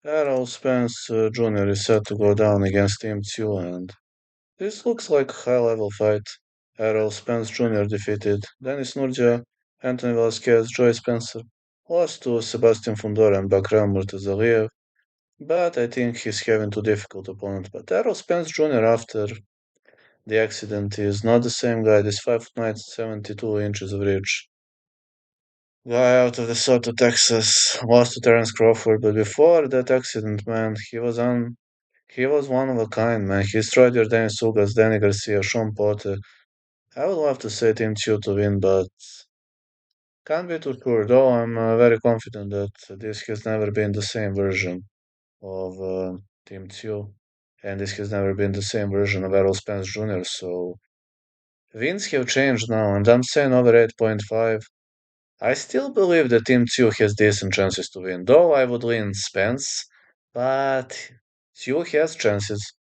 Errol Spence Jr. is set to go down against Team 2, and this looks like a high-level fight. Errol Spence Jr. defeated Denis Nurja, Anthony Velasquez, Joy Spencer, lost to Sebastian Fundora and Bakram Murtazaliev, but I think he's having too difficult opponent. But Errol Spence Jr. after the accident is not the same guy. This 5'9", 72 inches of reach guy out of DeSoto, Texas, lost to Terence Crawford. But before that accident, man, he was one of a kind, man. He destroyed Jordan Sugas, Danny Garcia, Sean Potter. I would love to say Team 2 to win, but can't be too sure. Though I'm very confident that this has never been the same version of Team 2, and this has never been the same version of Errol Spence Jr. So wins have changed now, and I'm saying over 8.5. I still believe that Team 2 has decent chances to win, though I would win Spence, but 2 has chances.